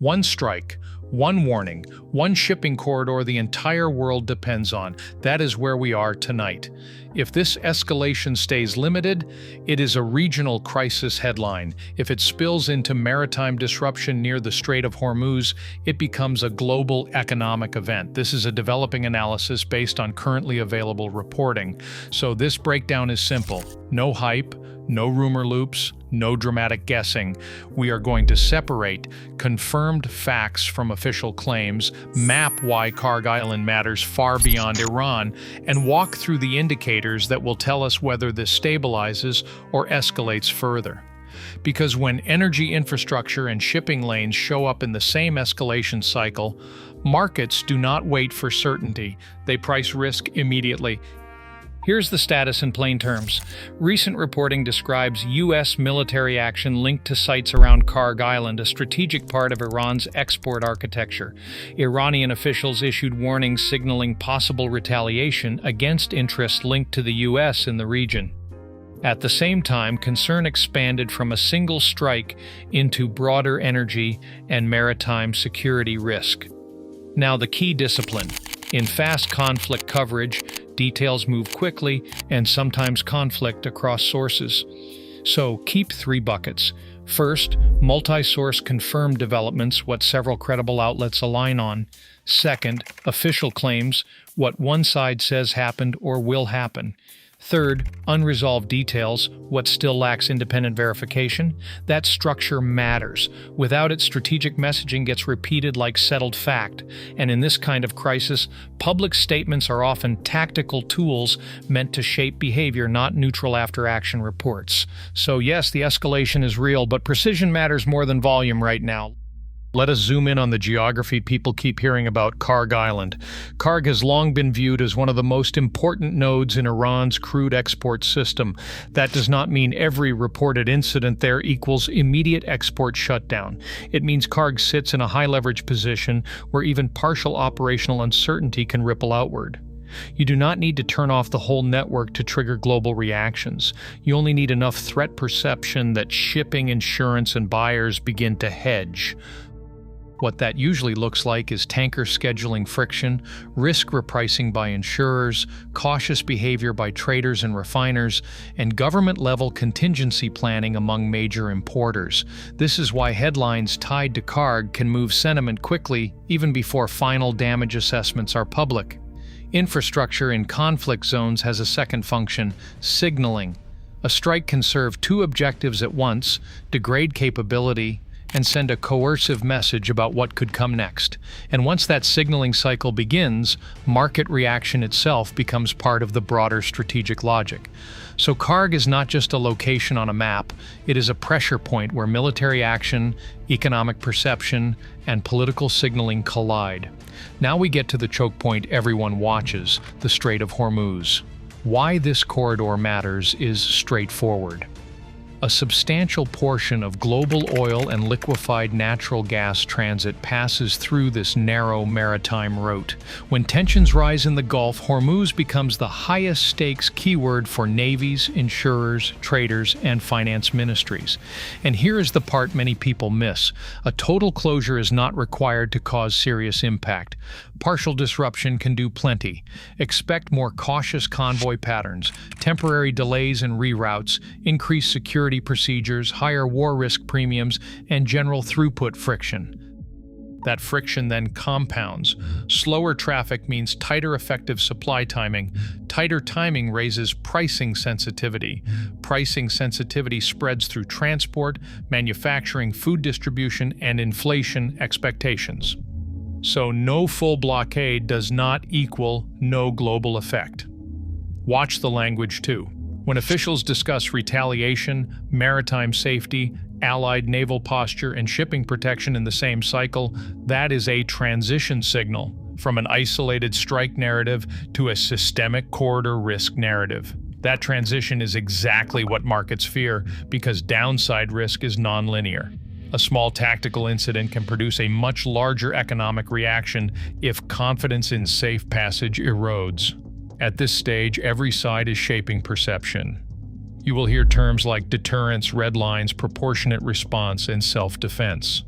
One strike, one warning, one shipping corridor the entire world depends on. That is where we are tonight. If this escalation stays limited, it is a regional crisis headline. If it spills into maritime disruption near the Strait of Hormuz, it becomes a global economic event. This is a developing analysis based on currently available reporting. So this breakdown is simple. No hype, no rumor loops, no dramatic guessing. We are going to separate confirmed facts from official claims, map why Kharg Island matters far beyond Iran, and walk through the indicators that will tell us whether this stabilizes or escalates further. Because when energy infrastructure and shipping lanes show up in the same escalation cycle, markets do not wait for certainty. They price risk immediately. Here's the status in plain terms. Recent reporting describes U.S. military action linked to sites around Kharg Island, a strategic part of Iran's export architecture. Iranian officials issued warnings signaling possible retaliation against interests linked to the U.S. in the region. At the same time, concern expanded from a single strike into broader energy and maritime security risk. Now, the key discipline. In fast conflict coverage, details move quickly and sometimes conflict across sources. So keep 3 buckets. First, multi-source confirmed developments, what several credible outlets align on. Second, official claims, what one side says happened or will happen. Third, unresolved details, what still lacks independent verification. That structure matters. Without it, strategic messaging gets repeated like settled fact. And in this kind of crisis, public statements are often tactical tools meant to shape behavior, not neutral after-action reports. So yes, the escalation is real, but precision matters more than volume right now. Let us zoom in on the geography people keep hearing about Kharg Island. Kharg has long been viewed as one of the most important nodes in Iran's crude export system. That does not mean every reported incident there equals immediate export shutdown. It means Kharg sits in a high-leverage position where even partial operational uncertainty can ripple outward. You do not need to turn off the whole network to trigger global reactions. You only need enough threat perception that shipping, insurance, and buyers begin to hedge. What that usually looks like is tanker scheduling friction, risk repricing by insurers, cautious behavior by traders and refiners, and government-level contingency planning among major importers. This is why headlines tied to Kharg can move sentiment quickly, even before final damage assessments are public. Infrastructure in conflict zones has a second function: signaling. A strike can serve 2 objectives at once: degrade capability and send a coercive message about what could come next. And once that signaling cycle begins, market reaction itself becomes part of the broader strategic logic. So Kharg is not just a location on a map, it is a pressure point where military action, economic perception, and political signaling collide. Now we get to the choke point everyone watches, the Strait of Hormuz. Why this corridor matters is straightforward. A substantial portion of global oil and liquefied natural gas transit passes through this narrow maritime route. When tensions rise in the Gulf, Hormuz becomes the highest stakes keyword for navies, insurers, traders, and finance ministries. And here is the part many people miss. A total closure is not required to cause serious impact. Partial disruption can do plenty. Expect more cautious convoy patterns, temporary delays and reroutes, increased security procedures, higher war risk premiums, and general throughput friction. That friction then compounds. Slower traffic means tighter effective supply timing. Tighter timing raises pricing sensitivity. Pricing sensitivity spreads through transport, manufacturing, food distribution, and inflation expectations. So no full blockade does not equal no global effect. Watch the language too. When officials discuss retaliation, maritime safety, allied naval posture, and shipping protection in the same cycle, that is a transition signal from an isolated strike narrative to a systemic corridor risk narrative. That transition is exactly what markets fear because downside risk is nonlinear. A small tactical incident can produce a much larger economic reaction if confidence in safe passage erodes. At this stage, every side is shaping perception. You will hear terms like deterrence, red lines, proportionate response, and self-defense.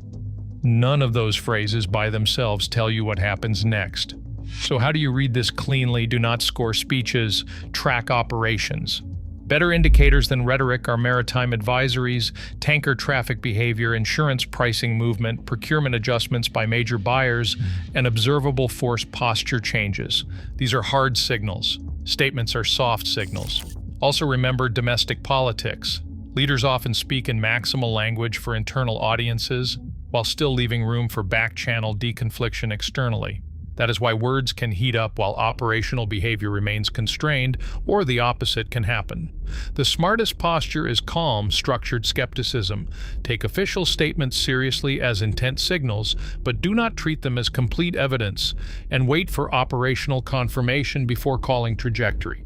None of those phrases by themselves tell you what happens next. So how do you read this cleanly? Do not score speeches, track operations. Better indicators than rhetoric are maritime advisories, tanker traffic behavior, insurance pricing movement, procurement adjustments by major buyers, and observable force posture changes. These are hard signals. Statements are soft signals. Also remember domestic politics. Leaders often speak in maximal language for internal audiences, while still leaving room for back-channel deconfliction externally. That is why words can heat up while operational behavior remains constrained, or the opposite can happen. The smartest posture is calm, structured skepticism. Take official statements seriously as intent signals, but do not treat them as complete evidence, and wait for operational confirmation before calling trajectory.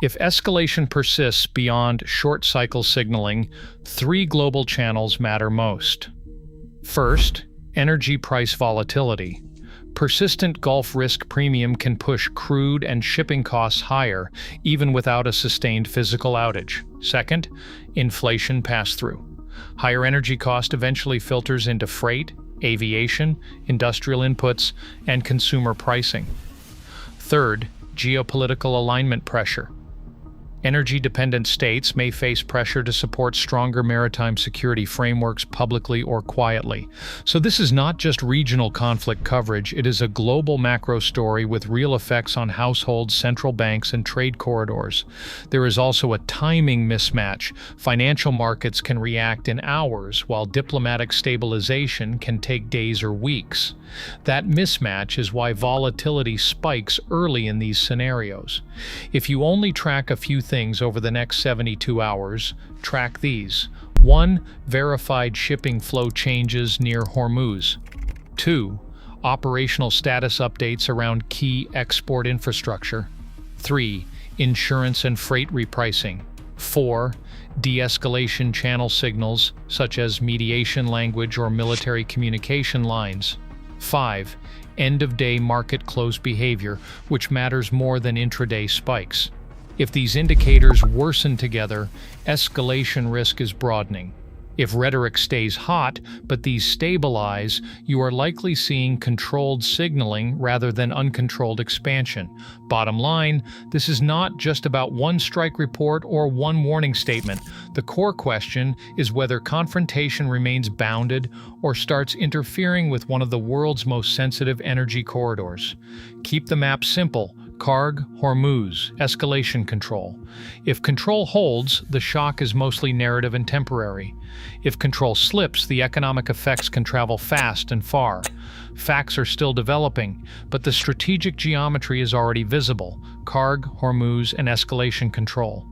If escalation persists beyond short-cycle signaling, 3 global channels matter most. First, energy price volatility. Persistent Gulf risk premium can push crude and shipping costs higher, even without a sustained physical outage. Second, inflation pass-through. Higher energy cost eventually filters into freight, aviation, industrial inputs, and consumer pricing. Third, geopolitical alignment pressure. Energy-dependent states may face pressure to support stronger maritime security frameworks publicly or quietly. So this is not just regional conflict coverage, it is a global macro story with real effects on households, central banks, and trade corridors. There is also a timing mismatch. Financial markets can react in hours, while diplomatic stabilization can take days or weeks. That mismatch is why volatility spikes early in these scenarios. If you only track a few things over the next 72 hours, track these. 1. Verified shipping flow changes near Hormuz. 2. Operational status updates around key export infrastructure. 3. Insurance and freight repricing. 4. De-escalation channel signals, such as mediation language or military communication lines. 5. End-of-day market close behavior, which matters more than intraday spikes. If these indicators worsen together, escalation risk is broadening. If rhetoric stays hot, but these stabilize, you are likely seeing controlled signaling rather than uncontrolled expansion. Bottom line, this is not just about one strike report or one warning statement. The core question is whether confrontation remains bounded or starts interfering with one of the world's most sensitive energy corridors. Keep the map simple. Kharg, Hormuz, escalation control. If control holds, the shock is mostly narrative and temporary. If control slips, the economic effects can travel fast and far. Facts are still developing, but the strategic geometry is already visible. Kharg, Hormuz, and escalation control.